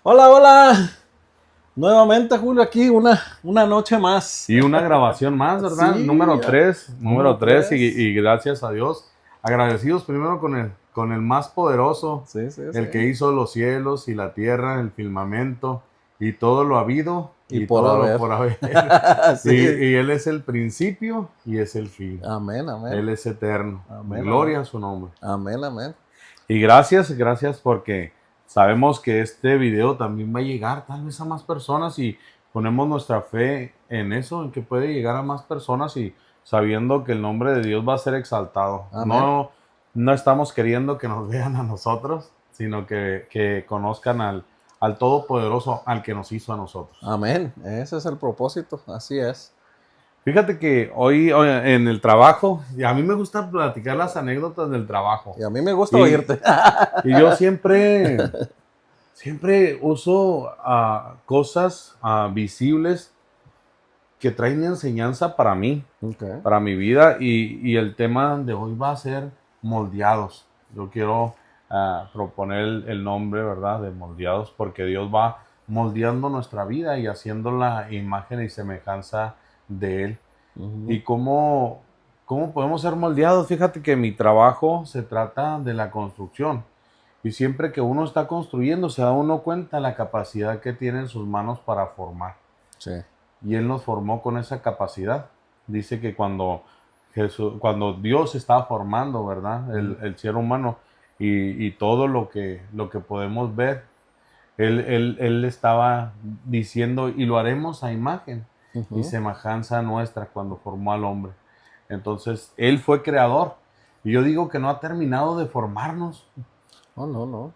Hola, hola. Nuevamente, Julio, aquí una noche más. Y una grabación más, ¿verdad? Sí, Número número 3 y, 3. y gracias a Dios. Agradecidos primero con el más poderoso, Sí, sí, sí. el que hizo los cielos y la tierra, el firmamento y todo lo habido Y y por todo lo haber. por haber. Y, Sí. y Él es el principio y es el fin. Amén, amén. Él es eterno. Amén, amén. Gloria a su nombre. Amén, amén. Y gracias porque sabemos que este video también va a llegar tal vez a más personas y ponemos nuestra fe en eso, en que puede llegar a más personas y sabiendo que el nombre de Dios va a ser exaltado. Amén. No estamos queriendo que nos vean a nosotros, sino que conozcan al Todopoderoso, al que nos hizo a nosotros. Amén. Ese es el propósito. Así es. Fíjate que hoy en el trabajo, y a mí me gusta platicar las anécdotas del trabajo. Y a mí me gusta Y, oírte. y yo siempre uso cosas visibles que traen enseñanza para mí, Okay. para mi vida, y el tema de hoy va a ser moldeados. Yo quiero proponer el nombre, ¿verdad?, de moldeados, porque Dios va moldeando nuestra vida y haciendo la imagen y semejanza de Él. Ujú. ¿Y cómo podemos ser moldeados? Fíjate que mi trabajo se trata de la construcción. Y siempre que uno está construyendo, se da uno cuenta la capacidad que tiene en sus manos para formar. Sí. Y Él nos formó con esa capacidad. Dice que cuando Dios estaba formando, ¿verdad?, el ser humano y todo lo que podemos ver, Él estaba diciendo, y lo haremos a imagen y Ujú. semejanza nuestra cuando formó al hombre. Entonces, Él fue creador. Y yo digo que no ha terminado de formarnos. No, no, no.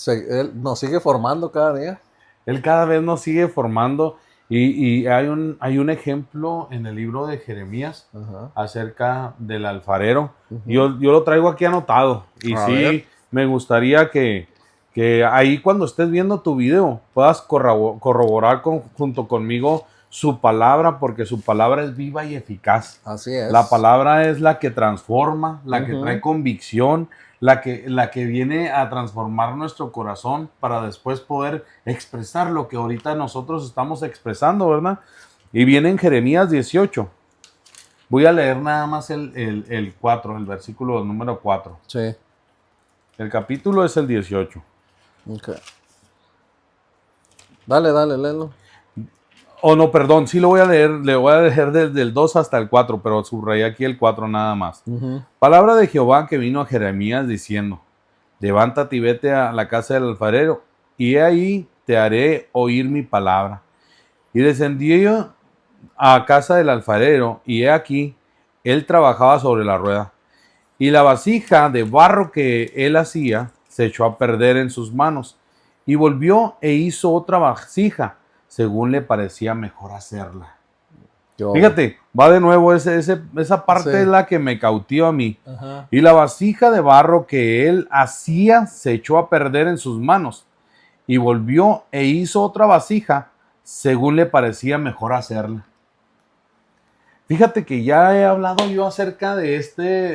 Él nos sigue formando cada día. Él cada vez nos sigue formando y hay un ejemplo en el libro de Jeremías Ajá. acerca del alfarero. Ujú. Yo lo traigo aquí anotado y A ver. sí me gustaría que ahí cuando estés viendo tu video puedas corroborar junto conmigo su palabra, porque su palabra es viva y eficaz. Así La es. palabra es la que transforma, la que trae Ujú. convicción, la que viene a transformar nuestro corazón para después poder expresar lo que ahorita nosotros estamos expresando, ¿verdad? Y viene en Jeremías 18. Voy a leer nada más el 4, el versículo número 4. Sí. El capítulo es el 18. Okay. Dale, dale, léelo. Oh, no, perdón, sí lo voy a leer, le voy a leer desde el 2 hasta el 4, pero subrayé aquí el 4 nada más. Ujú. Palabra de Jehová que vino a Jeremías diciendo: levántate y vete a la casa del alfarero, y he ahí te haré oír mi palabra. Y descendí yo a casa del alfarero, y he aquí, él trabajaba sobre la rueda. Y la vasija de barro que él hacía se echó a perder en sus manos. Y volvió e hizo otra vasija, según le parecía mejor hacerla. Yo. Fíjate, va de nuevo, esa parte es Sí. la que me cautiva a mí. Ajá. Y la vasija de barro que él hacía se echó a perder en sus manos. Y volvió e hizo otra vasija, según le parecía mejor hacerla. Fíjate que ya he hablado yo acerca de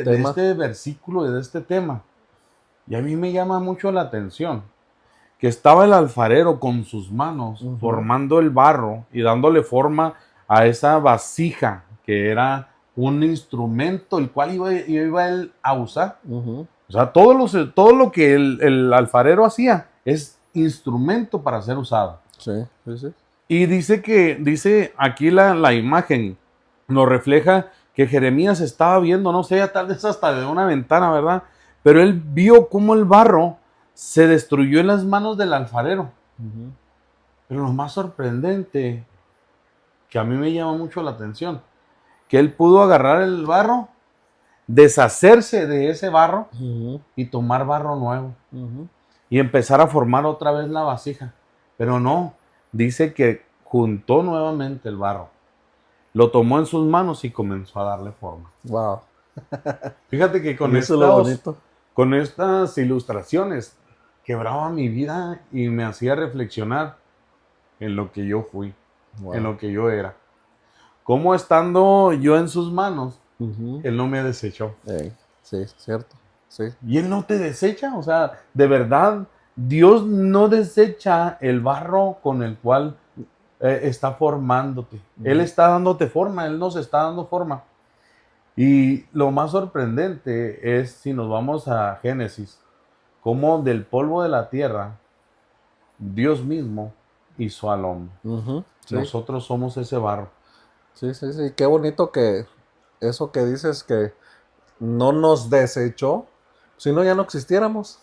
Tema. este versículo y de este tema. Y a mí me llama mucho la atención que estaba el alfarero con sus manos Ujú. formando el barro y dándole forma a esa vasija que era un instrumento el cual iba él a usar. Ujú. O sea, todo lo que el alfarero hacía es instrumento para ser usado. Sí, sí, sí. Y dice aquí la imagen, nos refleja que Jeremías estaba viendo, no sé, tal vez hasta de una ventana, ¿verdad? Pero él vio cómo el barro se destruyó en las manos del alfarero. Ujú. Pero lo más sorprendente, que a mí me llama mucho la atención, que él pudo agarrar el barro, deshacerse de ese barro Ujú. y tomar barro nuevo Ujú. y empezar a formar otra vez la vasija. Pero no, dice que juntó nuevamente el barro, lo tomó en sus manos y comenzó a darle forma. Wow. Fíjate que Y eso es lo bonito. con estas ilustraciones quebraba mi vida y me hacía reflexionar en lo que yo fui, en Wow. lo que yo era. Cómo estando yo en sus manos, Ujú. Él no me desechó. Sí, cierto. Sí. Y Él no te desecha, o sea, de verdad, Dios no desecha el barro con el cual está formándote. Él está dándote forma, Él nos está dando forma. Y lo más sorprendente es, si nos vamos a Génesis, cómo del polvo de la tierra, Dios mismo hizo al hombre. Sí, Nosotros somos ese barro. sí, sí, sí. Qué bonito que eso que dices que no nos desechó, si no ya no existiéramos.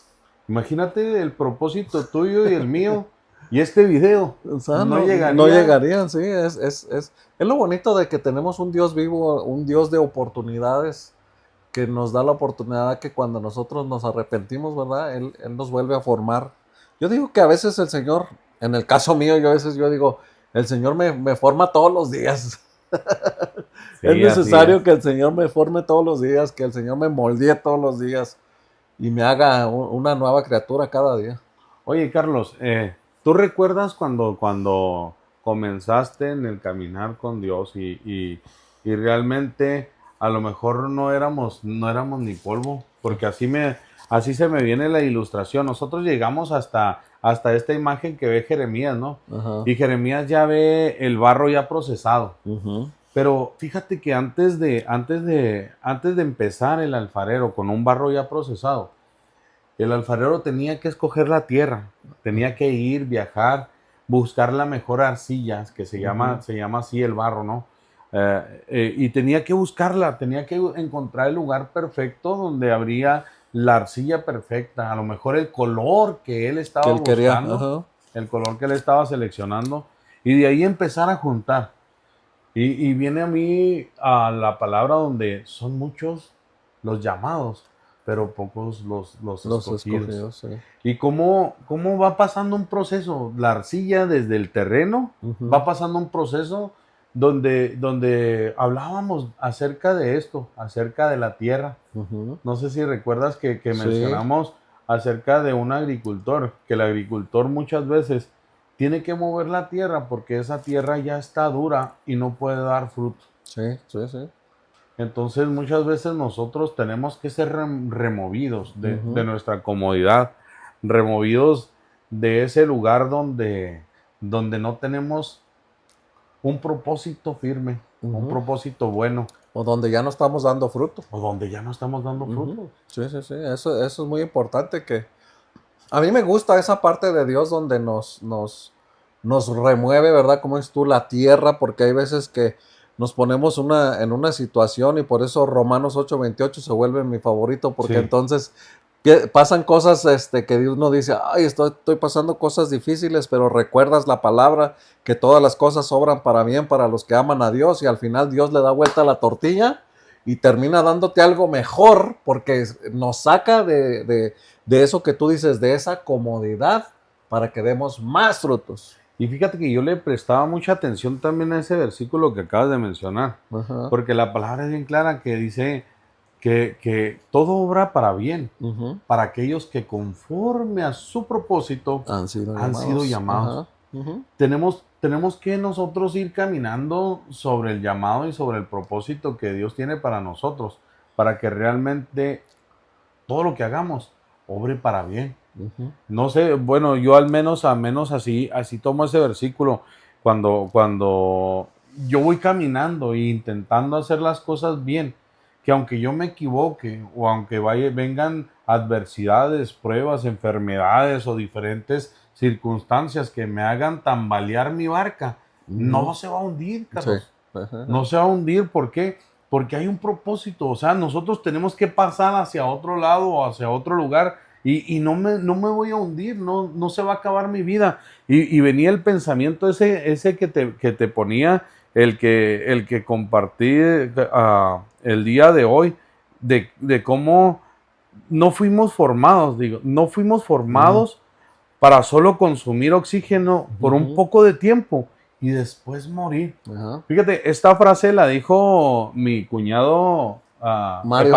Imagínate el propósito tuyo y el mío y este video. O sea, No no llegaría. llegarían, sí. Es lo bonito de que tenemos un Dios vivo, un Dios de oportunidades, que nos da la oportunidad que cuando nosotros nos arrepentimos, ¿verdad? Él nos vuelve a formar. Yo digo que a veces el Señor, en el caso mío, yo digo, el Señor me forma todos los días. Es Sí, así necesario es. que el Señor me forme todos los días, que el Señor me moldee todos los días y me haga una nueva criatura cada día. Oye, Carlos, ¿tú recuerdas cuando comenzaste en el caminar con Dios y realmente a lo mejor no éramos ni polvo? Porque así se me viene la ilustración. Nosotros llegamos hasta esta imagen que ve Jeremías, ¿no? Ajá. Y Jeremías ya ve el barro ya procesado. Ujú. Pero fíjate que antes de empezar el alfarero con un barro ya procesado, el alfarero tenía que escoger la tierra, tenía que ir, viajar, buscar la mejor arcilla, que se llama, Ujú. se llama así el barro, ¿no? Y tenía que buscarla, tenía que encontrar el lugar perfecto donde habría la arcilla perfecta, a lo mejor el color que él Que estaba él quería. buscando, Ajá. el color que él estaba seleccionando, y de ahí empezar a juntar. Y viene a mí a la palabra donde son muchos los llamados, pero pocos los Los escogidos. escogidos, sí. ¿Y cómo va pasando un proceso? La arcilla desde el terreno Ujú. va pasando un proceso donde hablábamos acerca de esto, acerca de la tierra. Ujú. No sé si recuerdas que Sí, mencionamos acerca de un agricultor, que el agricultor muchas veces tiene que mover la tierra porque esa tierra ya está dura y no puede dar fruto. sí, sí, sí. Entonces muchas veces nosotros tenemos que ser removidos de Ujú. nuestra comodidad, removidos de ese lugar donde no tenemos un propósito firme, un Ujú. propósito bueno, O donde ya no estamos dando fruto. o donde ya no estamos dando Ujú. frutos. Sí, sí, sí. Eso es muy importante que a mí me gusta esa parte de Dios donde nos remueve, ¿verdad? Como es tú, la tierra, porque hay veces que nos ponemos en una situación y por eso Romanos 8:28 se vuelve mi favorito, porque Sí. entonces pasan cosas que Dios nos dice, ay, estoy pasando cosas difíciles, pero recuerdas la palabra, que todas las cosas obran para bien para los que aman a Dios y al final Dios le da vuelta a la tortilla y termina dándote algo mejor porque nos saca de eso que tú dices, de esa comodidad para que demos más frutos. Y fíjate que yo le prestaba mucha atención también a ese versículo que acabas de mencionar, Ajá. porque la palabra es bien clara que dice que todo obra para bien, Ujú. para aquellos que conforme a su propósito Han sido han sido llamados. llamados. Ajá. Ujú. Tenemos que nosotros ir caminando sobre el llamado y sobre el propósito que Dios tiene para nosotros, para que realmente todo lo que hagamos obre para bien. Ujú. No sé, bueno, yo al menos así tomo ese versículo cuando yo voy caminando e intentando hacer las cosas bien, que aunque yo me equivoque o aunque vengan adversidades, pruebas, enfermedades o diferentes circunstancias que me hagan tambalear mi barca, Ujú. no se va a hundir, Sí. Carlos. Ajá. No se va a hundir, ¿por qué? Porque hay un propósito, o sea, nosotros tenemos que pasar hacia otro lado o hacia otro lugar y no me voy a hundir, no se va a acabar mi vida. Y venía el pensamiento ese que te ponía, el que compartí el día de hoy, de cómo no fuimos formados, digo, no fuimos Ujú. formados para solo consumir oxígeno por un Ujú. poco de tiempo y después morir. Ajá. Fíjate, esta frase la dijo mi cuñado, Mario.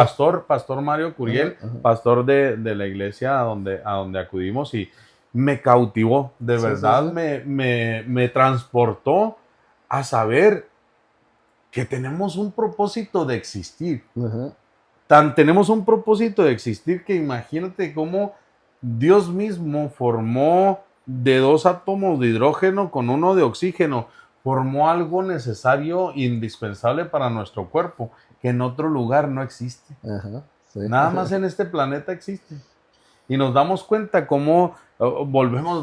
pastor Mario Ajá. Curiel, Ajá. pastor de la iglesia a donde acudimos y me cautivó, de Sí, sí, verdad sí. me transportó a saber que tenemos un propósito de existir. Ajá. Tenemos un propósito de existir que imagínate cómo Dios mismo formó de 2 átomos de hidrógeno con uno de oxígeno, formó algo necesario, indispensable para nuestro cuerpo, que en otro lugar no existe. Ajá, sí. Nada más en este planeta existe. Y nos damos cuenta cómo,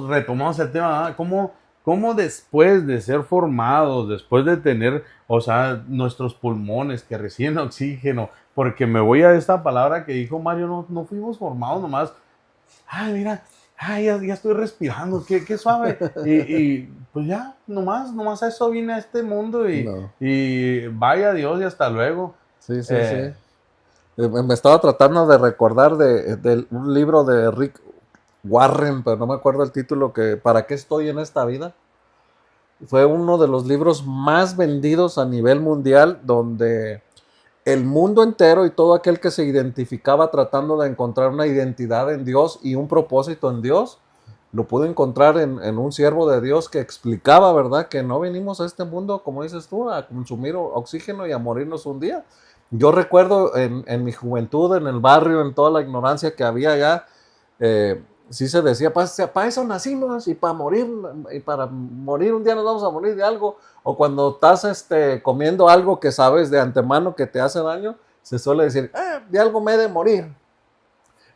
retomamos el tema, cómo después de ser formados, después de tener, o sea, nuestros pulmones que reciben oxígeno, porque me voy a esta palabra que dijo Mario, no fuimos formados nomás. Ay, mira, ay, ya estoy respirando, qué suave. Pues ya, nomás a eso vine a este mundo No, y vaya Dios y hasta luego. sí, sí, sí. Eh, Me estaba tratando de recordar de un libro de Rick Warren, pero no me acuerdo el título, que ¿Para qué estoy en esta vida? Fue uno de los libros más vendidos a nivel mundial, donde el mundo entero y todo aquel que se identificaba tratando de encontrar una identidad en Dios y un propósito en Dios, lo pudo encontrar en un siervo de Dios que explicaba, ¿verdad? Que no venimos a este mundo, como dices tú, a consumir oxígeno y a morirnos un día. Yo recuerdo en mi juventud, en el barrio, en toda la ignorancia que había allá, sí se decía, para eso nacimos y para morir un día nos vamos a morir de algo. O cuando estás comiendo algo que sabes de antemano que te hace daño, se suele decir, de algo me he de morir.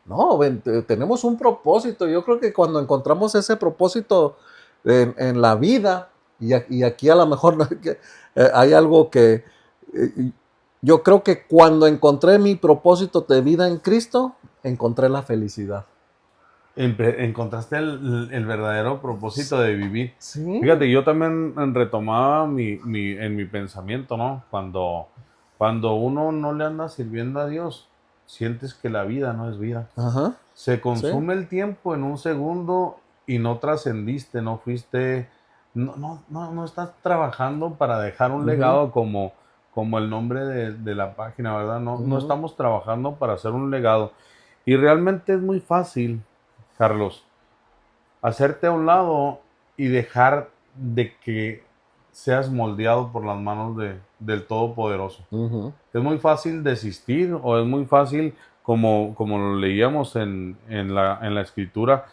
No, tenemos un propósito. Yo creo que cuando encontramos ese propósito en la vida, y aquí a lo mejor hay algo que yo creo que cuando encontré mi propósito de vida en Cristo, encontré la felicidad. encontraste el verdadero propósito de vivir. Sí. Fíjate, yo también retomaba en mi pensamiento, ¿no? Cuando uno no le anda sirviendo a Dios, sientes que la vida no es vida. Ajá. Se consume el tiempo en un segundo y no trascendiste, no fuiste, no estás trabajando para dejar un legado como el nombre de la página, ¿verdad? No estamos trabajando para hacer un legado. Y realmente es muy fácil, Carlos, hacerte a un lado y dejar de que seas moldeado por las manos del Todopoderoso. Es muy fácil desistir o es muy fácil, como lo leíamos en la escritura,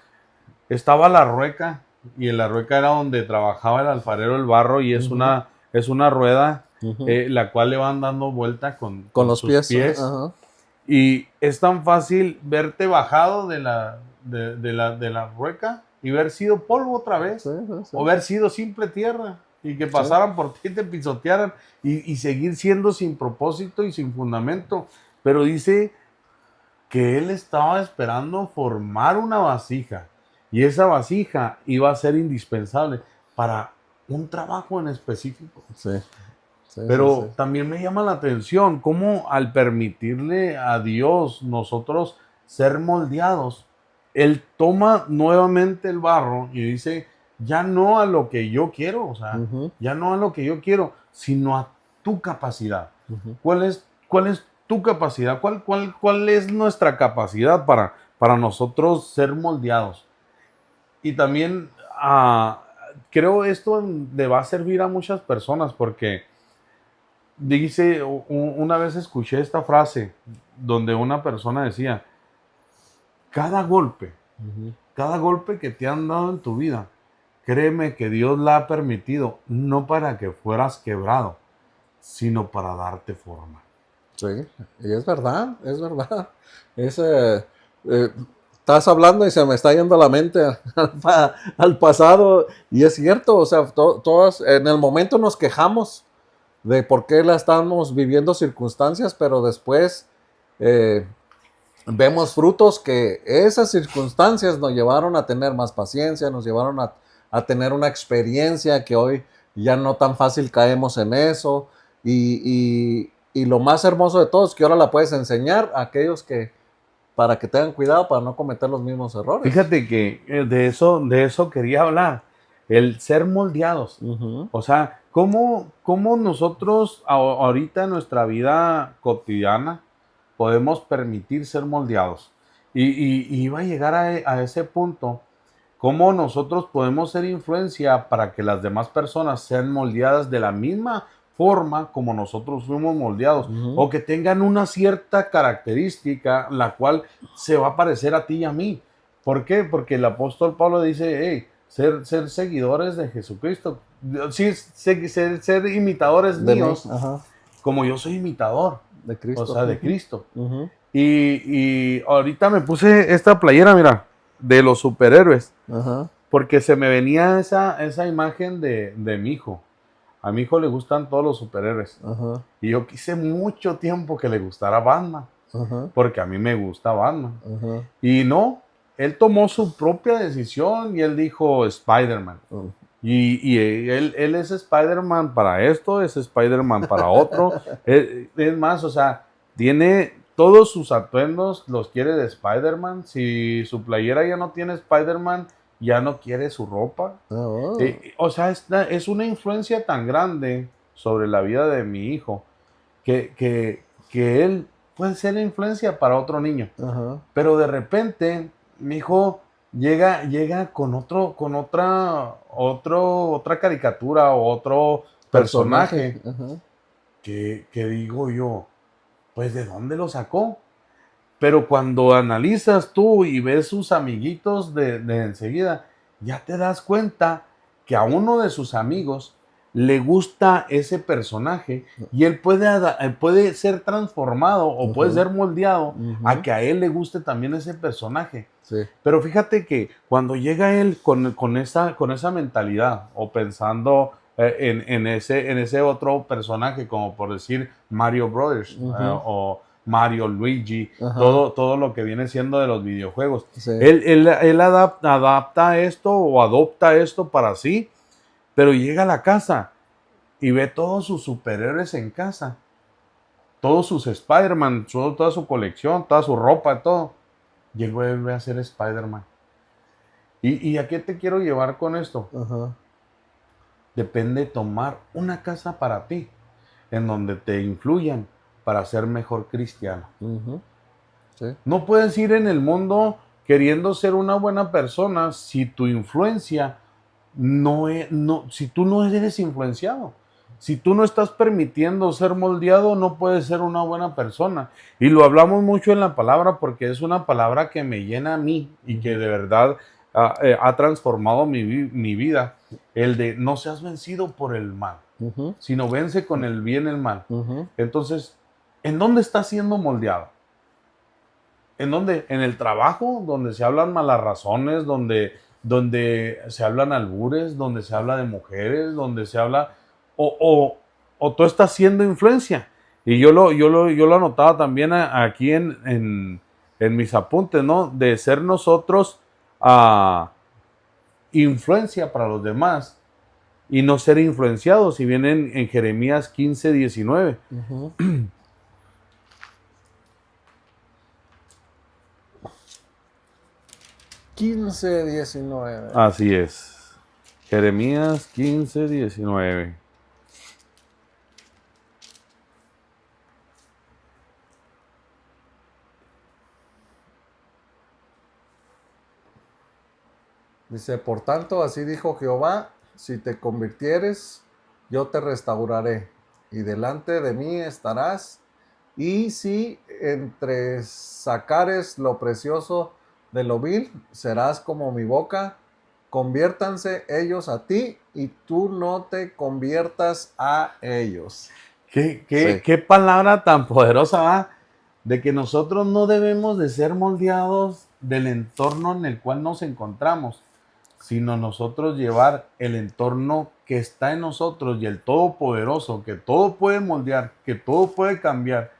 estaba la rueca y en la rueca era donde trabajaba el alfarero el barro y es una rueda la cual le van dando vuelta con los sus pies. Ajá. Y es tan fácil verte bajado de la rueca y haber sido polvo otra vez, Sí, sí, sí. o haber sido simple tierra y que pasaran por ti y te pisotearan y seguir siendo sin propósito y sin fundamento. Pero dice que él estaba esperando formar una vasija y esa vasija iba a ser indispensable para un trabajo en específico. Sí. Sí, Pero sí, sí. también me llama la atención cómo al permitirle a Dios nosotros ser moldeados, Él toma nuevamente el barro y dice, ya no a lo que yo quiero, o sea, ya no a lo que yo quiero, sino a tu capacidad. ¿Cuál es tu capacidad? ¿Cuál es nuestra capacidad para nosotros ser moldeados? Y también creo esto le va a servir a muchas personas porque dice, una vez escuché esta frase donde una persona decía, cada golpe, cada golpe que te han dado en tu vida, créeme que Dios la ha permitido, no para que fueras quebrado, sino para darte forma. Sí, y es verdad, es verdad. Es, estás hablando y se me está yendo la mente al pasado, y es cierto, o sea, todas en el momento nos quejamos de por qué la estamos viviendo circunstancias, pero después vemos frutos que esas circunstancias nos llevaron a tener más paciencia, nos llevaron a tener una experiencia que hoy ya no tan fácil caemos en eso. Y lo más hermoso de todo es que ahora la puedes enseñar a aquellos que, para que tengan cuidado, para no cometer los mismos errores. Fíjate que de eso quería hablar, el ser moldeados. O sea, ¿cómo nosotros ahorita en nuestra vida cotidiana podemos permitir ser moldeados? Y iba a llegar a ese punto, ¿cómo nosotros podemos ser influencia para que las demás personas sean moldeadas de la misma forma como nosotros fuimos moldeados? O que tengan una cierta característica la cual se va a parecer a ti y a mí. ¿Por qué? Porque el apóstol Pablo dice, hey, ser seguidores de Jesucristo. Sí, ser imitadores De mí, míos, ajá, como yo soy imitador, de o Cristo. sea, de Ujú, Cristo. ujú, Y ahorita me puse esta playera, mira, de los superhéroes, ajá, porque se me venía esa imagen de mi hijo. A mi hijo le gustan todos los superhéroes. ajá, Y yo quise mucho tiempo que le gustara Batman, ajá, porque a mí me gusta Batman. ajá, Y no, él tomó su propia decisión y él dijo Spider-Man. mm. Y él es Spider-Man para esto, es Spider-Man para otro. Es más, o sea, tiene todos sus atuendos, los quiere de Spider-Man. Si su playera ya no tiene Spider-Man, ya no quiere su ropa. Ah, oh, O sea, es una influencia tan grande sobre la vida de mi hijo que él puede ser influencia para otro niño. ajá, Pero de repente, mi hijo llega con otra caricatura o otro personaje, personaje ajá, que digo yo, pues ¿de dónde lo sacó? Pero cuando analizas tú y ves sus amiguitos de enseguida, ya te das cuenta que a uno de sus amigos le gusta ese personaje y él puede ser transformado o puede ajá, ser moldeado a ujú, que a él le guste también ese personaje. sí, Pero fíjate que cuando llega él con esa mentalidad o pensando en ese otro personaje, como por decir Mario Brothers ujú, o Mario, Luigi, ajá, todo lo que viene siendo de los videojuegos. sí, Él adapta esto o adopta esto para sí, pero llega a la casa y ve todos sus superhéroes en casa, todos sus Spider-Man, toda su colección, toda su ropa, todo. Y él vuelve a ser Spider-Man. ¿Y a qué te quiero llevar con esto? ajá, Depende tomar una casa para ti, en donde te influyan para ser mejor cristiano. ujú, sí, No puedes ir en el mundo queriendo ser una buena persona si tu influencia si tú no eres influenciado. Si tú no estás permitiendo ser moldeado, no puedes ser una buena persona. Y lo hablamos mucho en la palabra porque es una palabra que me llena a mí y que ujú, de verdad ha transformado mi vida. El de no seas vencido por el mal, ujú, sino vence con el bien el mal. ujú, Entonces, ¿en dónde estás siendo moldeado? ¿En dónde? En el trabajo, donde se hablan malas razones, donde se hablan albures, donde se habla de mujeres, donde se habla, o, o, o tú estás siendo influencia. Y yo lo anotaba también aquí en mis apuntes, ¿no? De ser nosotros influencia para los demás y no ser influenciados. Si vienen en Jeremías 15:19. ujú. 15, 19. Así es. Jeremías 15:19. Dice, por tanto, así dijo Jehová, si te convirtieres, yo te restauraré, y delante de mí estarás, y si entre sacares lo precioso de lo vil, serás como mi boca, conviértanse ellos a ti, y tú no te conviertas a ellos. ¿Qué, Sí. qué, qué palabra tan poderosa va? De que nosotros no debemos de ser moldeados del entorno en el cual nos encontramos, sino nosotros llevar el entorno que está en nosotros y el todopoderoso, que todo puede moldear, que todo puede cambiar,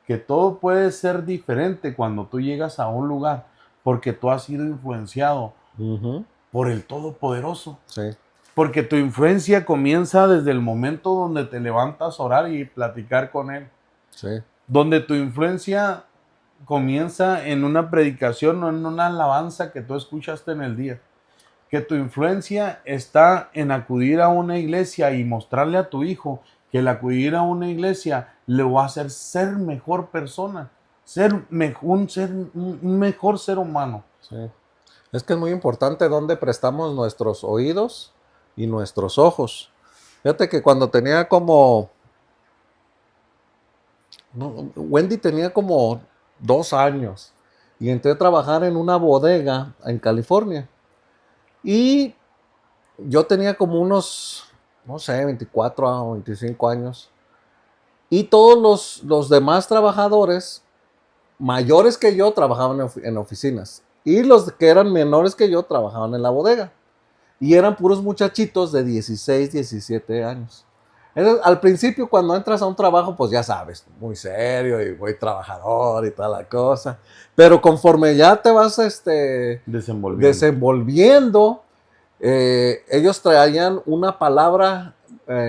que todo puede ser diferente cuando tú llegas a un lugar, porque tú has sido influenciado Ujú, por el todopoderoso. sí, Porque tu influencia comienza desde el momento donde te levantas a orar y platicar con Él. sí. Donde tu influencia comienza en una predicación o en una alabanza que tú escuchaste en el día. Que tu influencia está en acudir a una iglesia y mostrarle a tu hijo que el acudir a una iglesia le va a hacer ser mejor persona, un mejor ser humano. Sí. Es que es muy importante dónde prestamos nuestros oídos y nuestros ojos. Fíjate que cuando tenía como, no, Wendy tenía como 2 años y entré a trabajar en una bodega en California. Y yo tenía como unos, no sé, 24 o 25 años. Y todos los demás trabajadores mayores que yo trabajaban en oficinas. Y los que eran menores que yo trabajaban en la bodega. Y eran puros muchachitos de 16, 17 años. Entonces, al principio, cuando entras a un trabajo, pues ya sabes, muy serio y muy trabajador y toda la cosa. Pero conforme ya te vas desenvolviendo, ellos traían una palabra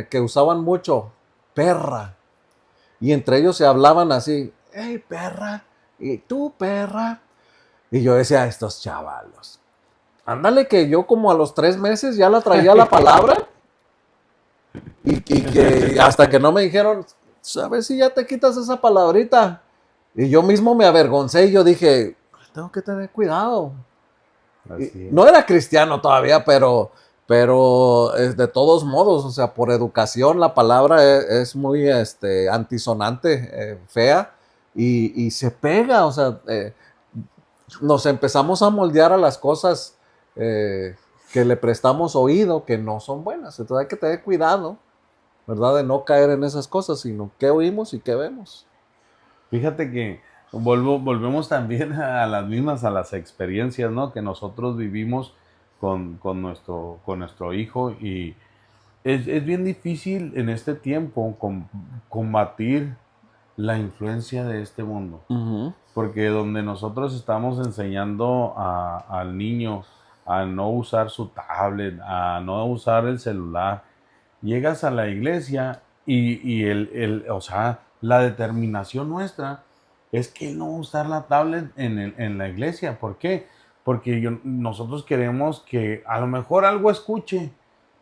que usaban mucho, perra. Y entre ellos se hablaban así, hey perra, y tú perra. Y yo decía, estos chavalos, ándale que yo como a los 3 meses ya la traía la palabra. Y que hasta que no me dijeron, ¿sabes si ya te quitas esa palabrita? Y yo mismo me avergoncé y yo dije, tengo que tener cuidado. No era cristiano todavía, pero de todos modos, o sea, por educación la palabra es muy antisonante, fea, y se pega, o sea, nos empezamos a moldear a las cosas que le prestamos oído, que no son buenas. Entonces hay que tener cuidado, ¿verdad? De no caer en esas cosas, sino qué oímos y qué vemos. Fíjate que volvemos también a las mismas, a las experiencias, ¿no? Que nosotros vivimos con nuestro hijo, y es bien difícil en este tiempo combatir la influencia de este mundo. Uh-huh. Porque donde nosotros estamos enseñando al niño a no usar su tablet, a no usar el celular, llegas a la iglesia y o sea, la determinación nuestra es que no usar la tablet en la iglesia. ¿Por qué? Porque nosotros queremos que a lo mejor algo escuche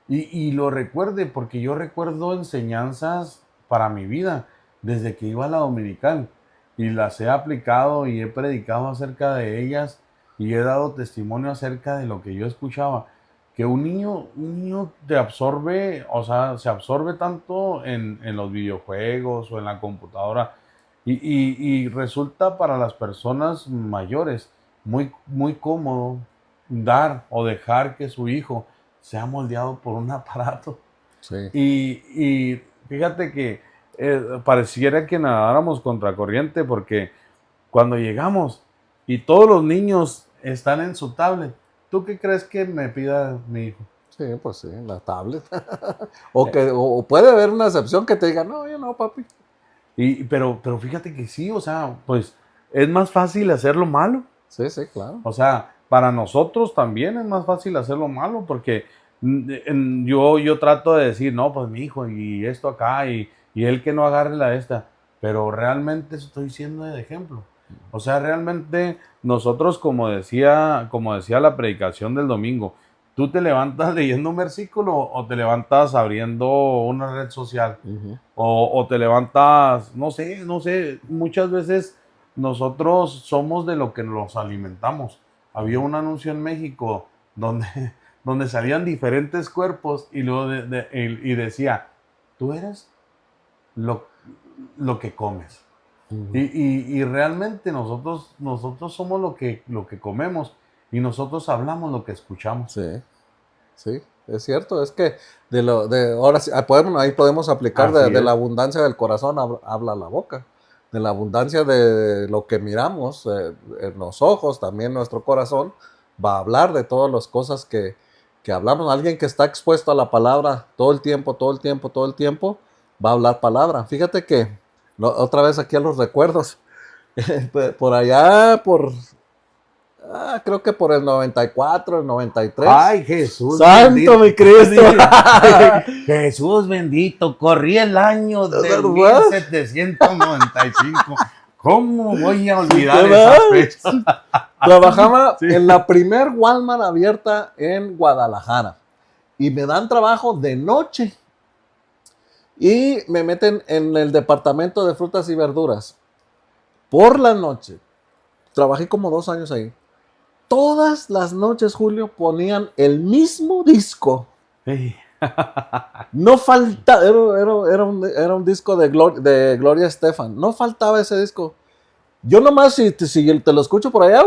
y lo recuerde, porque yo recuerdo enseñanzas para mi vida desde que iba a la dominical, y las he aplicado y he predicado acerca de ellas y he dado testimonio acerca de lo que yo escuchaba. Que un niño te absorbe, o sea, se absorbe tanto en los videojuegos o en la computadora, y resulta para las personas mayores muy, muy cómodo dar o dejar que su hijo sea moldeado por un aparato. Sí. Y fíjate que pareciera que nadáramos contracorriente, porque cuando llegamos y todos los niños están en su tablet, ¿tú qué crees que me pida mi hijo? Sí, pues sí, la tablet. o puede haber una excepción que te diga, no, yo no, papi. Pero fíjate que sí, o sea, pues es más fácil hacerlo malo. Sí, sí, claro. O sea, para nosotros también es más fácil hacerlo malo, porque yo trato de decir, no, pues mi hijo, y esto acá, y él que no agarre la esta, pero realmente estoy siendo de ejemplo. O sea, realmente nosotros, como decía la predicación del domingo, tú te levantas leyendo un versículo o te levantas abriendo una red social, Uh-huh. o te levantas, no sé, muchas veces nosotros somos de lo que nos alimentamos. Había un anuncio en México donde, donde salían diferentes cuerpos, y luego y decía, tú eres lo, lo que comes. Uh-huh. Y realmente nosotros somos lo que comemos, y nosotros hablamos lo que escuchamos. Sí, sí, es cierto. Es que ahora sí, ahí podemos aplicar Así de es. la abundancia del corazón habla la boca. De la abundancia de lo que miramos en los ojos, también nuestro corazón va a hablar de todas las cosas que hablamos. Alguien que está expuesto a la palabra todo el tiempo, todo el tiempo, todo el tiempo, va a hablar palabra. Fíjate que otra vez aquí a los recuerdos, por allá, creo que por el 94, el 93. Ay, Jesús ¡Santo bendito. mi Cristo! Jesús bendito, corrí el año de ¿Verdad? 1795. ¿Cómo voy a olvidar ¿Verdad? esa fecha? Trabajaba Sí. en la primer Walmart abierta en Guadalajara y me dan trabajo de noche y me meten en el departamento de frutas y verduras por la noche. Trabajé como 2 años ahí. Todas las noches, Julio, ponían el mismo disco. Ey, No falta, era un disco de Gloria Estefan. No faltaba ese disco. Yo nomás si te lo escucho por allá,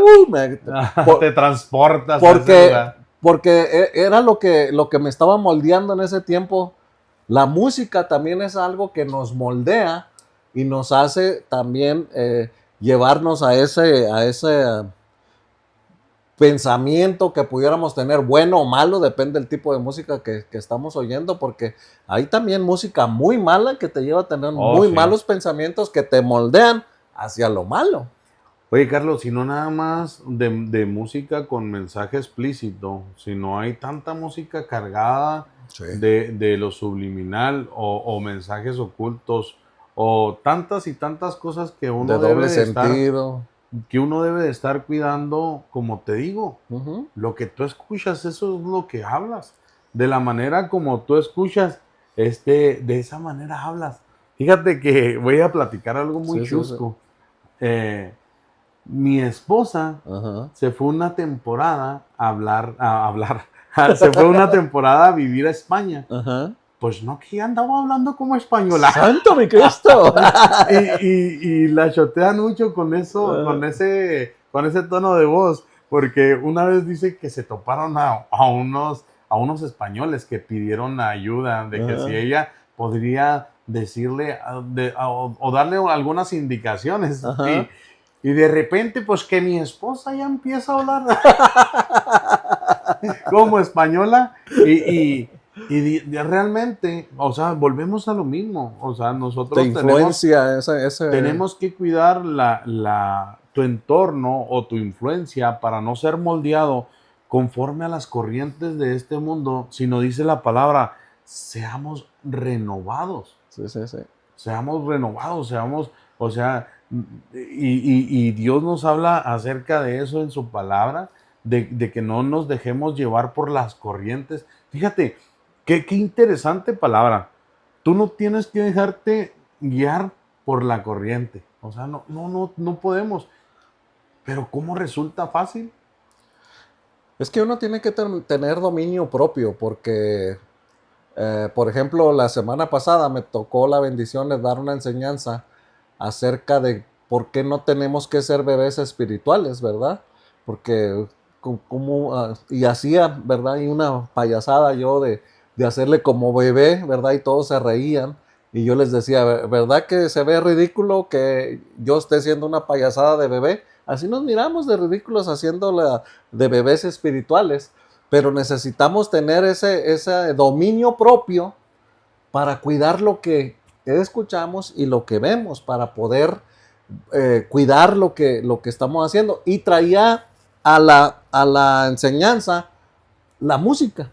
Te transportas a ese porque, lugar. porque era lo que me estaba moldeando en ese tiempo. La música también es algo que nos moldea y nos hace también llevarnos a ese pensamiento que pudiéramos tener, bueno o malo, depende del tipo de música que estamos oyendo, porque hay también música muy mala que te lleva a tener Oh, muy sí. malos pensamientos que te moldean hacia lo malo. Oye, Carlos, si no nada más de música con mensaje explícito, sino hay tanta música cargada Sí. de lo subliminal o mensajes ocultos o tantas y tantas cosas De doble sentido. que uno debe de estar cuidando, como te digo, Ujú. lo que tú escuchas, eso es lo que hablas. De la manera como tú escuchas, de esa manera hablas. Fíjate que voy a platicar algo muy Sí, sí, sí. chusco. Eh, Mi esposa Ajá. se fue una temporada a hablar, se fue una temporada a vivir a España. Ajá. Pues no, que andaba hablando como española. ¡Santo mi Cristo! Y la chotean mucho con eso, con ese tono de voz, porque una vez dice que se toparon a unos españoles que pidieron ayuda, de que si Ajá. ella podría decirle o darle algunas indicaciones. Ajá. Y de repente, pues que mi esposa ya empieza a hablar como española realmente, o sea, volvemos a lo mismo. O sea, Te nosotros influencia ese... tenemos que cuidar tu entorno o tu influencia para no ser moldeado conforme a las corrientes de este mundo, sino dice la palabra, seamos renovados. Sí, sí, sí. Seamos renovados, o sea, y Dios nos habla acerca de eso en su palabra, de que no nos dejemos llevar por las corrientes. Fíjate, qué interesante palabra. Tú no tienes que dejarte guiar por la corriente. O sea, no podemos. Pero ¿cómo resulta fácil? Es que uno tiene que tener dominio propio porque, por ejemplo, la semana pasada me tocó la bendición de dar una enseñanza acerca de por qué no tenemos que ser bebés espirituales, ¿verdad? Porque y hacía, ¿verdad? Y una payasada yo de hacerle como bebé, ¿verdad? Y todos se reían. Y yo les decía, ¿verdad que se ve ridículo que yo esté haciendo una payasada de bebé? Así nos miramos de ridículos haciéndola de bebés espirituales, pero necesitamos tener ese dominio propio para cuidar lo que escuchamos y lo que vemos, para poder cuidar lo que estamos haciendo. Y traía a la enseñanza la música.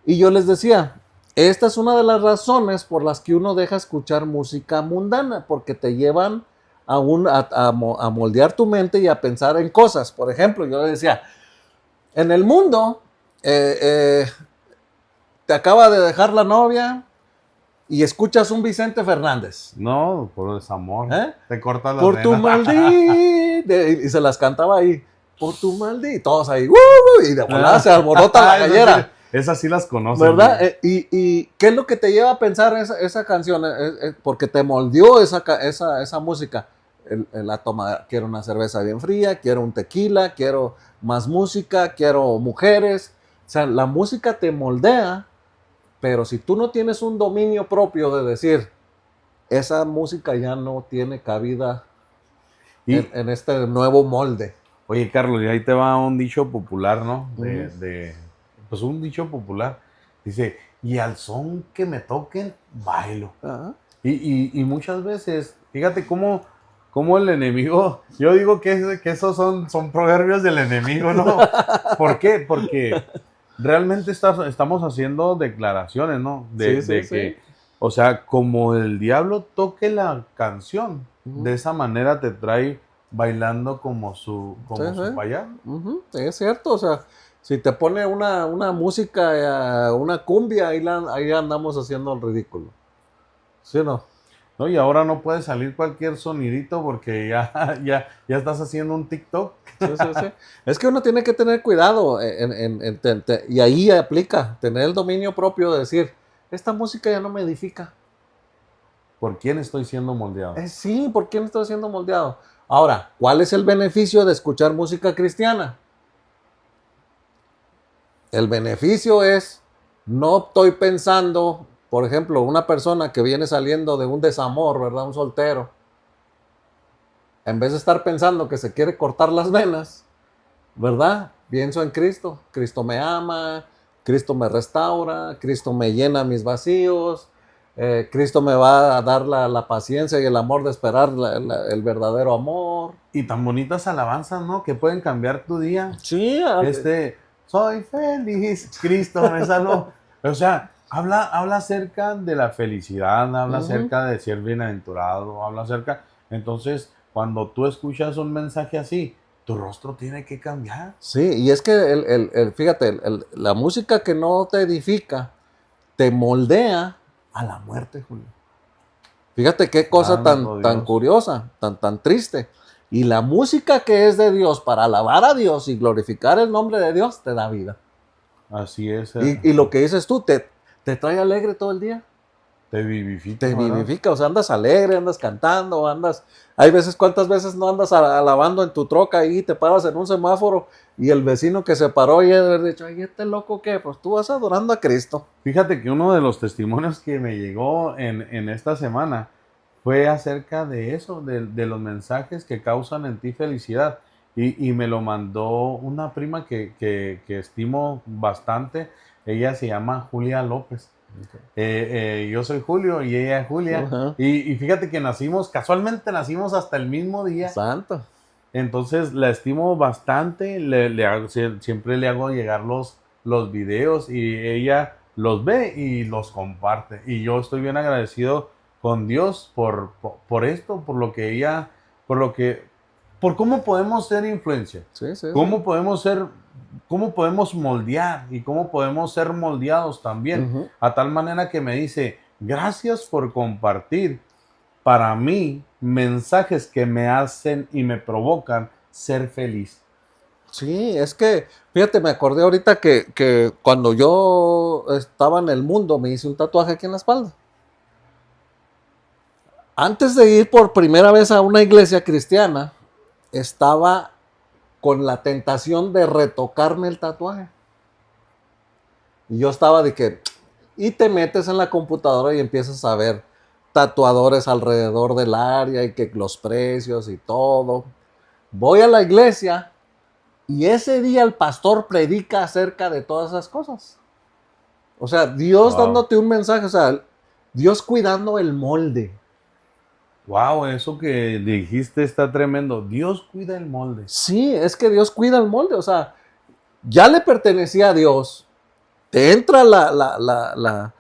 Y yo les decía, esta es una de las razones por las que uno deja escuchar música mundana, porque te llevan a moldear tu mente y a pensar en cosas. Por ejemplo, yo les decía, en el mundo eh, eh, te acaba de dejar la novia y escuchas un Vicente Fernández. No, por desamor. ¿Eh? Te cortas las Por tu venas. maldita. Y se las cantaba ahí. Por tu maldita. Y todos ahí. Y de volada se alborota la gallera. Esas sí las conocen. ¿Verdad? Y qué es lo que te lleva a pensar esa canción? Porque te moldeó esa música. La toma, quiero una cerveza bien fría, quiero un tequila, quiero más música, quiero mujeres. O sea, la música te moldea, pero si tú no tienes un dominio propio de decir, esa música ya no tiene cabida Y, en este nuevo molde. oye, Carlos, y ahí te va un dicho popular, ¿no? Ujú. Pues un dicho popular. Dice, y al son que me toquen, bailo. Ajá. Y muchas veces, fíjate cómo el enemigo, yo digo que esos son proverbios del enemigo, ¿no? ¿Por qué? Porque realmente estamos haciendo declaraciones, ¿no? Sí, sí, De sí. que, o sea, como el diablo toque la canción, Ujú. de esa manera te trae bailando como Sí, su sí. payá. Ujú, es cierto, o sea, si te pone una música, una cumbia, ahí andamos haciendo el ridículo. ¿Sí o no? ¿No? Y ahora no puede salir cualquier sonidito porque ya estás haciendo un TikTok. Sí, sí, sí. Es que uno tiene que tener cuidado y ahí aplica, tener el dominio propio de decir, esta música ya no me edifica. ¿Por quién estoy siendo moldeado? Sí, ¿por qué no estoy siendo moldeado? Ahora, ¿cuál es el beneficio de escuchar música cristiana? El beneficio es, no estoy pensando, por ejemplo, una persona que viene saliendo de un desamor, ¿verdad? Un soltero. En vez de estar pensando que se quiere cortar las venas, ¿verdad? Pienso en Cristo. Cristo me ama, Cristo me restaura, Cristo me llena mis vacíos, Cristo me va a dar la paciencia y el amor de esperar el verdadero amor. Y tan bonitas alabanzas, ¿no? Que pueden cambiar tu día. Sí, Soy feliz, Cristo me salvó. O sea, habla acerca de la felicidad, habla acerca de ser bienaventurado, habla acerca... Entonces, cuando tú escuchas un mensaje así, tu rostro tiene que cambiar. sí, y es que fíjate, la música que no te edifica, te moldea a la muerte, Julio. Fíjate qué cosa tan curiosa, tan triste. Y la música que es de Dios para alabar a Dios y glorificar el nombre de Dios te da vida. Así es. Y lo que dices tú, te trae alegre todo el día. Te vivifica. Te vivifica, o sea, andas alegre, andas cantando, andas... Hay veces, ¿cuántas veces no andas alabando en tu troca y te paras en un semáforo y el vecino que se paró y ha dicho, ay, este loco qué? Pues tú vas adorando a Cristo. Fíjate que uno de los testimonios que me llegó en esta semana fue acerca de eso, de los mensajes que causan en ti felicidad. Y me lo mandó una prima que estimo bastante. Ella se llama Julia López. Yo soy Julio y ella es Julia. Y fíjate que casualmente nacimos hasta el mismo día. Santo. Entonces la estimo bastante. Siempre le hago llegar los videos y ella los ve y los comparte. Y yo estoy bien agradecido con Dios por esto, por cómo podemos ser influencia, cómo podemos moldear y cómo podemos ser moldeados también, a tal manera que me dice, gracias por compartir para mí mensajes que me hacen y me provocan ser feliz. Sí, es que, fíjate, me acordé ahorita que cuando yo estaba en el mundo me hice un tatuaje aquí en la espalda. Antes de ir por primera vez a una iglesia cristiana, estaba con la tentación de retocarme el tatuaje. Y yo estaba de que, y te metes en la computadora y empiezas a ver tatuadores alrededor del área y que los precios y todo. Voy a la iglesia y ese día el pastor predica acerca de todas esas cosas. O sea, Dios dándote un mensaje, o sea, Dios cuidando el molde. Wow, eso que dijiste está tremendo. Dios cuida el molde. Sí, es que Dios cuida el molde. O sea, ya le pertenecía a Dios. Te entra la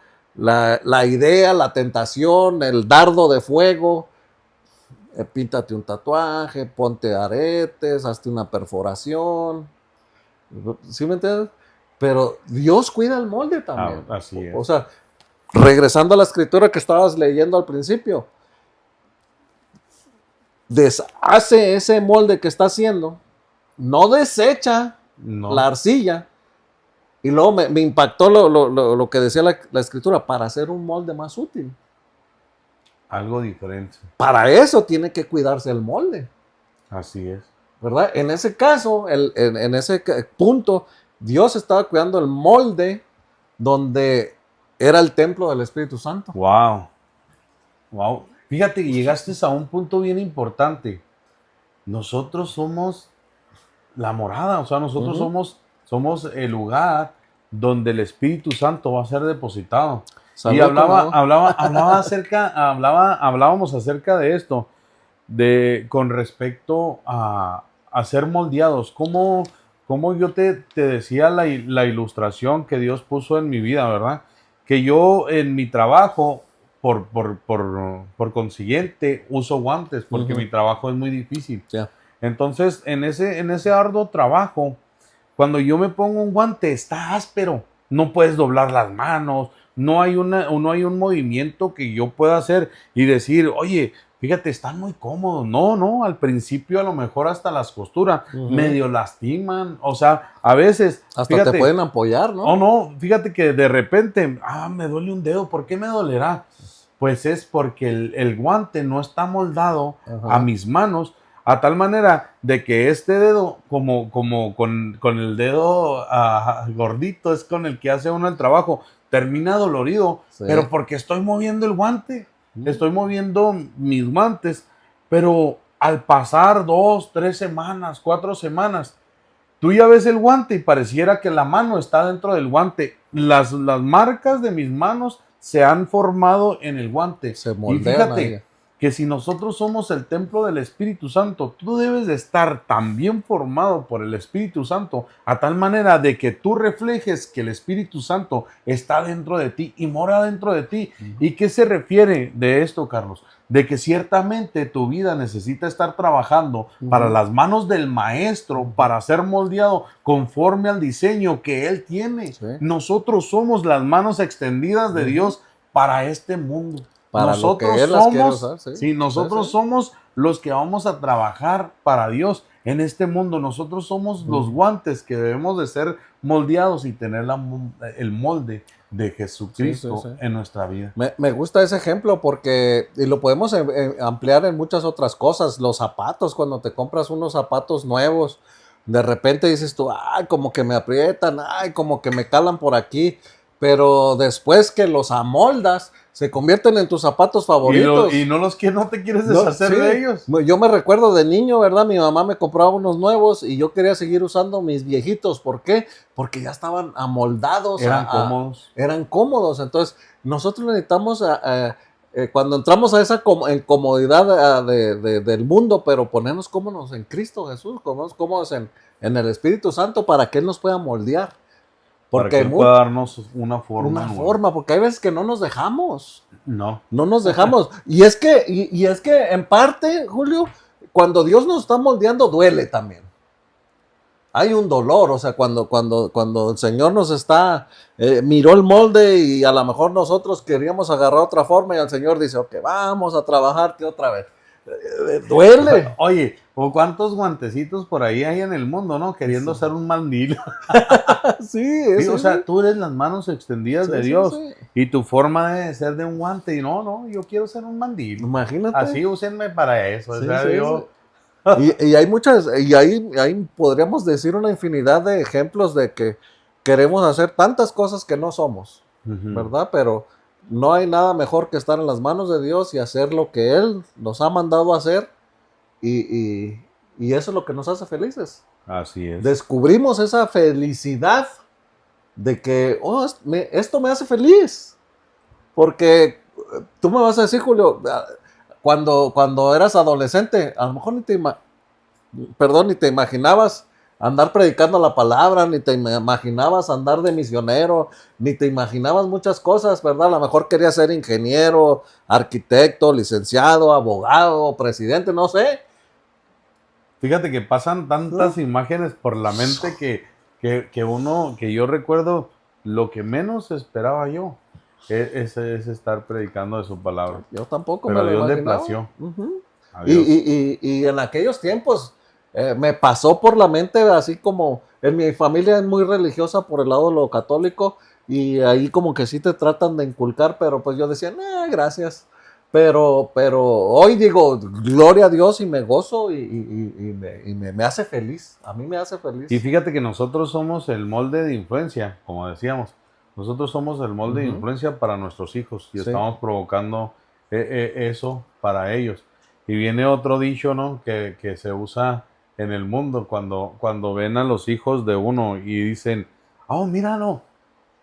idea, la tentación, el dardo de fuego. Píntate un tatuaje, ponte aretes, hazte una perforación. ¿Sí me entiendes? Pero Dios cuida el molde también. Así es. O sea, regresando a la escritura que estabas leyendo al principio, deshace ese molde que está haciendo, no desecha la arcilla. Y luego me impactó lo que decía la escritura, para hacer un molde más útil. Algo diferente. Para eso tiene que cuidarse el molde. Así es. ¿Verdad? En ese caso, en ese punto, Dios estaba cuidando el molde donde era el templo del Espíritu Santo. Wow. Wow. Fíjate que llegaste a un punto bien importante. Nosotros somos la morada, o sea, nosotros somos el lugar donde el Espíritu Santo va a ser depositado. Y hablábamos acerca de esto, con respecto a ser moldeados. Como yo te decía la ilustración que Dios puso en mi vida, ¿verdad? Que yo en mi trabajo, por consiguiente, uso guantes porque mi trabajo es muy difícil. Yeah. Entonces, en ese arduo trabajo, cuando yo me pongo un guante, está áspero. No puedes doblar las manos, no hay un movimiento que yo pueda hacer y decir, oye, fíjate, están muy cómodos. No, al principio a lo mejor hasta las costuras medio lastiman. O sea, a veces... Hasta fíjate, te pueden apoyar, ¿no? No, fíjate que de repente, me duele un dedo, ¿por qué me dolerá? Pues es porque el guante no está moldado a mis manos, A tal manera de que este dedo, como con el dedo gordito, es con el que hace uno el trabajo, termina dolorido, Sí. pero porque estoy moviendo el guante, Mm. estoy moviendo mis guantes, pero al pasar 2, 3 semanas, 4 semanas, tú ya ves el guante y pareciera que la mano está dentro del guante. Las marcas de mis manos se han formado en el guante. Se Y moldean ahí. fíjate que si nosotros somos el templo del Espíritu Santo, tú debes de estar tan bien formado por el Espíritu Santo, a tal manera de que tú reflejes que el Espíritu Santo está dentro de ti y mora dentro de ti. ¿Y qué se refiere de esto, Carlos? De que ciertamente tu vida necesita estar trabajando para las manos del maestro, para ser moldeado conforme al diseño que él tiene. Sí. Nosotros somos las manos extendidas de Dios para este mundo. Para lo Nosotros que él las quiere somos, usar, sí. sí, nosotros Sí. somos los que vamos a trabajar para Dios en este mundo. Nosotros somos los guantes que debemos de ser moldeados y tener el molde de Jesucristo Sí, sí, sí. en nuestra vida. Me gusta ese ejemplo porque, y lo podemos ampliar en muchas otras cosas. Los zapatos, cuando te compras unos zapatos nuevos, de repente dices tú, ay, como que me aprietan, ay, como que me calan por aquí. Pero después que los amoldas, se convierten en tus zapatos favoritos. Y no te quieres No, deshacer sí. de ellos. Yo me recuerdo de niño, ¿verdad? Mi mamá me compraba unos nuevos y yo quería seguir usando mis viejitos. ¿Por qué? Porque ya estaban amoldados. Eran cómodos. Eran cómodos. Entonces, nosotros necesitamos, cuando entramos a esa comodidad del mundo, pero ponernos cómodos en Cristo Jesús, ponernos cómodos en el Espíritu Santo para que Él nos pueda moldear. Para Porque que Él pueda darnos una forma. porque hay veces que no nos dejamos. No. No nos dejamos. Y es que, en parte, Julio, cuando Dios nos está moldeando, duele también. Hay un dolor, o sea, cuando el Señor nos miró el molde y a lo mejor nosotros queríamos agarrar otra forma y el Señor dice, ok, vamos a trabajarte otra vez. Duele. Oye, o cuántos guantecitos por ahí hay en el mundo, ¿no? Queriendo ser un mandil. Sí, Sí, o sea, tú eres las manos extendidas de Dios sí. y tu forma de ser de un guante. Y no, yo quiero ser un mandil. Imagínate. Así úsenme para eso. Sí, o sea, sí, yo... Y hay muchas, y ahí podríamos decir una infinidad de ejemplos de que queremos hacer tantas cosas que no somos, ¿verdad? Pero no hay nada mejor que estar en las manos de Dios y hacer lo que Él nos ha mandado a hacer y eso es lo que nos hace felices. Así es. Descubrimos esa felicidad de que, esto me hace feliz. Porque tú me vas a decir, Julio, cuando eras adolescente, a lo mejor ni te imaginabas andar predicando la palabra, ni te imaginabas andar de misionero, ni te imaginabas muchas cosas, ¿verdad? A lo mejor querías ser ingeniero, arquitecto, licenciado, abogado, presidente, no sé. Fíjate que pasan tantas imágenes por la mente que yo recuerdo lo que menos esperaba yo es estar predicando de su palabra. Yo tampoco Pero me lo Dios le imaginaba. plació. Y en aquellos tiempos me pasó por la mente, así como en mi familia es muy religiosa por el lado de lo católico, y ahí como que sí te tratan de inculcar, pero pues yo decía, gracias. Pero hoy digo, gloria a Dios y me gozo y me hace feliz. A mí me hace feliz. Y fíjate que nosotros somos el molde de influencia, como decíamos. Nosotros somos el molde de influencia para nuestros hijos y estamos provocando eso para ellos. Y viene otro dicho, ¿no? Que se usa en el mundo cuando ven a los hijos de uno y dicen, oh, míralo,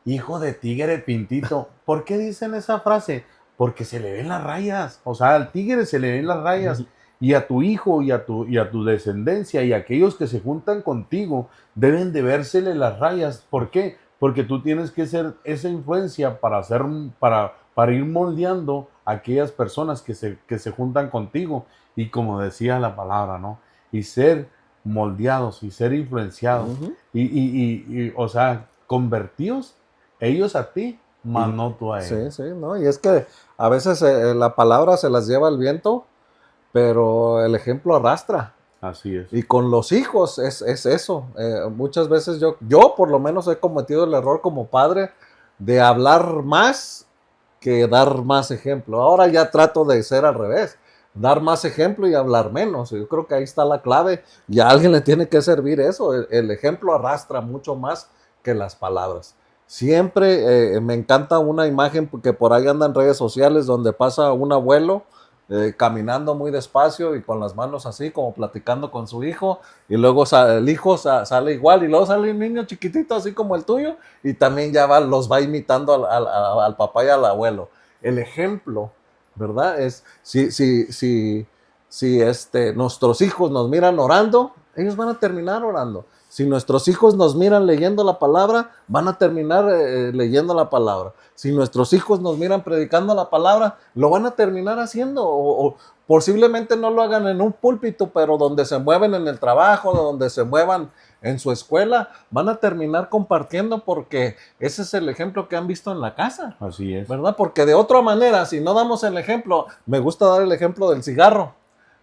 hijo de tigre pintito. ¿Por qué dicen esa frase? Porque se le ven las rayas. O sea, al tigre se le ven las rayas. Y a tu hijo y a tu descendencia y a aquellos que se juntan contigo deben de vérsele las rayas. ¿Por qué? Porque tú tienes que ser esa influencia para ir moldeando a aquellas personas que se juntan contigo. Y como decía la palabra, ¿no? Y ser moldeados y ser influenciados. O sea, convertidos ellos a ti, mas no tú a ellos. Sí, ¿no? Y es que a veces la palabra se las lleva el viento, pero el ejemplo arrastra. Así es. Y con los hijos es eso. Muchas veces yo por lo menos he cometido el error como padre de hablar más que dar más ejemplo. Ahora ya trato de ser al revés. dar más ejemplo y hablar menos. Yo creo que ahí está la clave y a alguien le tiene que servir eso. El ejemplo arrastra mucho más que las palabras. Siempre me encanta una imagen que por ahí anda en redes sociales donde pasa un abuelo caminando muy despacio y con las manos así como platicando con su hijo y luego el hijo sale igual y luego sale un niño chiquitito así como el tuyo y también ya los va imitando al papá y al abuelo. El ejemplo, ¿verdad? Es si nuestros hijos nos miran orando, ellos van a terminar orando. Si nuestros hijos nos miran leyendo la palabra, van a terminar leyendo la palabra. Si nuestros hijos nos miran predicando la palabra, lo van a terminar haciendo. O posiblemente no lo hagan en un púlpito, pero donde se mueven en el trabajo, donde se muevan en su escuela, van a terminar compartiendo porque ese es el ejemplo que han visto en la casa. Así es. ¿Verdad? Porque de otra manera, si no damos el ejemplo, me gusta dar el ejemplo del cigarro,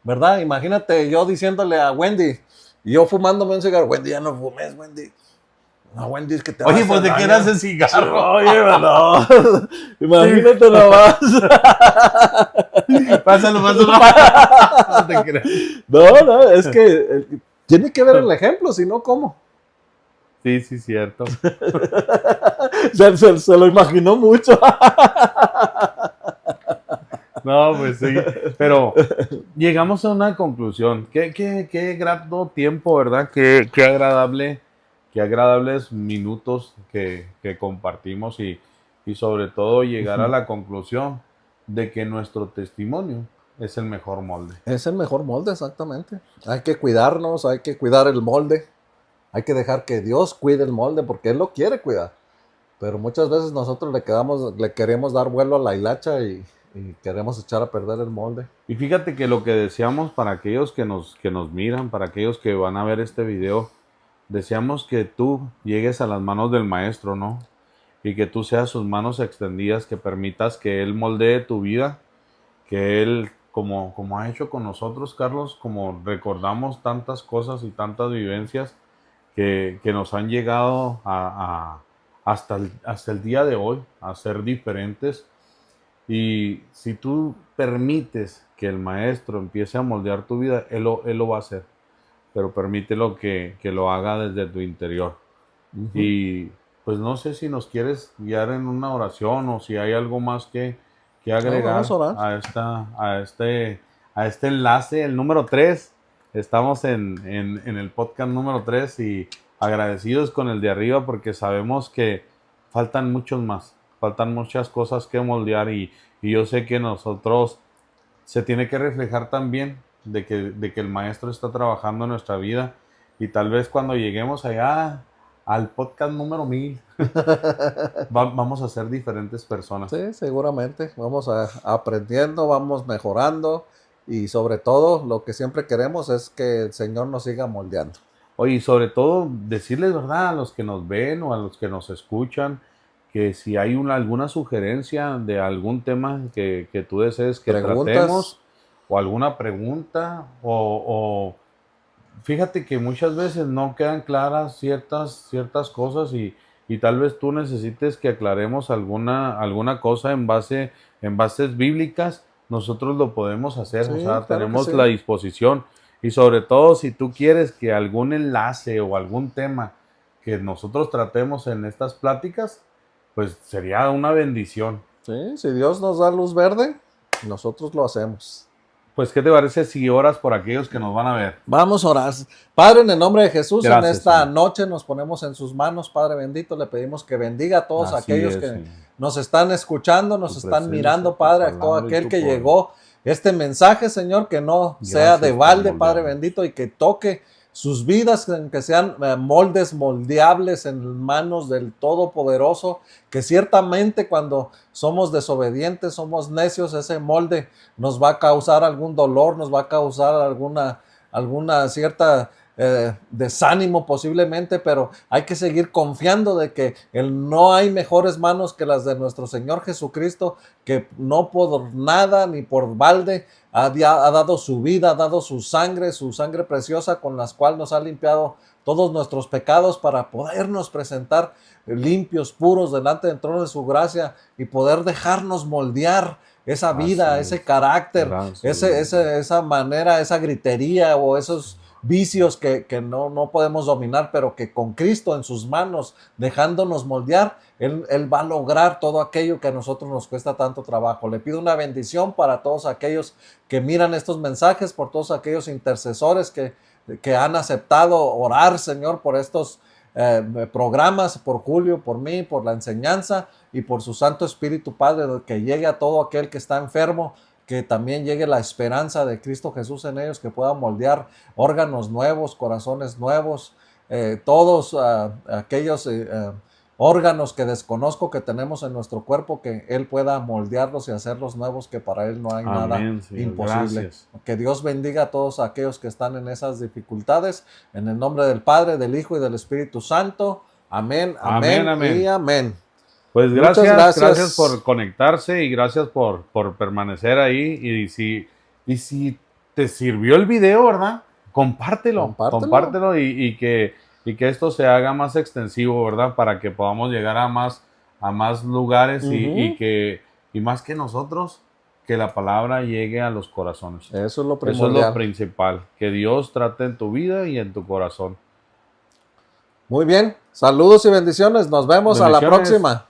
¿verdad? Imagínate yo diciéndole a Wendy, yo fumándome un cigarro, Wendy, ya no fumes, Wendy. No, Wendy, es que te Oye, vas a pues ¿de qué era ese cigarro? Oye, no. Imagínate nomás. Pásalo. No te creas. No, es que tiene que ver el ejemplo, si no, ¿cómo? Sí, cierto. Se lo imaginó mucho. No, pues sí, pero llegamos a una conclusión. Qué grato tiempo, ¿verdad? Qué agradables minutos que compartimos y sobre todo llegar a la conclusión de que nuestro testimonio es el mejor molde. Es el mejor molde, exactamente. Hay que cuidarnos, hay que cuidar el molde. Hay que dejar que Dios cuide el molde porque Él lo quiere cuidar. Pero muchas veces nosotros le queremos dar vuelo a la hilacha y queremos echar a perder el molde. Y fíjate que lo que deseamos para aquellos que nos miran, para aquellos que van a ver este video, deseamos que tú llegues a las manos del Maestro, ¿no? Y que tú seas sus manos extendidas, que permitas que Él moldee tu vida, que Él, como ha hecho con nosotros, Carlos, como recordamos tantas cosas y tantas vivencias que nos han llegado hasta el día de hoy, a ser diferentes. Y si tú permites que el Maestro empiece a moldear tu vida, Él lo va a hacer. Pero permítelo que lo haga desde tu interior. Uh-huh. Y pues no sé si nos quieres guiar en una oración o si hay algo más que agregar a este enlace, el número 3. Estamos en el podcast número 3 y agradecidos con el de arriba porque sabemos que faltan muchos más. Faltan muchas cosas que moldear y yo sé que nosotros se tiene que reflejar también de que el Maestro está trabajando en nuestra vida y tal vez cuando lleguemos allá al podcast número 1000 vamos a ser diferentes personas. Sí, seguramente. Vamos aprendiendo, vamos mejorando y sobre todo lo que siempre queremos es que el Señor nos siga moldeando. Oye, y sobre todo decirles verdad a los que nos ven o a los que nos escuchan que si hay alguna sugerencia de algún tema que tú desees que tratemos o alguna pregunta o fíjate que muchas veces no quedan claras ciertas cosas y tal vez tú necesites que aclaremos alguna cosa en bases bíblicas, nosotros lo podemos hacer, sí, o sea, claro, tenemos la disposición y sobre todo si tú quieres que algún enlace o algún tema que nosotros tratemos en estas pláticas, pues sería una bendición. Sí, si Dios nos da luz verde, nosotros lo hacemos. Pues, ¿qué te parece si oras por aquellos que nos van a ver? Vamos a orar. Padre, en el nombre de Jesús, gracias, en esta Señor. noche nos ponemos en sus manos, Padre bendito. Le pedimos que bendiga a todos aquellos que Señor. nos están escuchando, nos están mirando, Padre, a todo aquel que poder. llegó este mensaje, Señor, que no sea de balde, Padre bendito, y que toque sus vidas, que sean moldes moldeables en manos del Todopoderoso, que ciertamente cuando somos desobedientes, somos necios, ese molde nos va a causar algún dolor, nos va a causar alguna cierta desánimo posiblemente, pero hay que seguir confiando de que no hay mejores manos que las de nuestro Señor Jesucristo, que no por nada ni por balde ha dado su vida, ha dado su sangre preciosa con la cual nos ha limpiado todos nuestros pecados para podernos presentar limpios, puros delante del trono de su gracia y poder dejarnos moldear esa vida, Así ese es. carácter, Gracias, esa manera, esa gritería o esos vicios que no podemos dominar, pero que con Cristo en sus manos, dejándonos moldear, Él va a lograr todo aquello que a nosotros nos cuesta tanto trabajo. Le pido una bendición para todos aquellos que miran estos mensajes, por todos aquellos intercesores que han aceptado orar, Señor, por estos programas, por Julio, por mí, por la enseñanza y por su Santo Espíritu, Padre, que llegue a todo aquel que está enfermo, que también llegue la esperanza de Cristo Jesús en ellos, que pueda moldear órganos nuevos, corazones nuevos, todos aquellos órganos que desconozco que tenemos en nuestro cuerpo, que Él pueda moldearlos y hacerlos nuevos, que para Él no hay nada amén, Señor. imposible. Gracias. Que Dios bendiga a todos aquellos que están en esas dificultades, en el nombre del Padre, del Hijo y del Espíritu Santo. Amén, amén, Amén, amén. y amén. Pues Muchas gracias, gracias. gracias por conectarse y gracias por permanecer ahí. Y si te sirvió el video, ¿verdad? Compártelo, compártelo y que esto se haga más extensivo, ¿verdad? Para que podamos llegar a más lugares y más que nosotros, que la palabra llegue a los corazones. Eso es lo Eso es primordial. lo principal, que Dios trate en tu vida y en tu corazón. Muy bien, saludos y bendiciones. Nos vemos a la Bendiciones. próxima.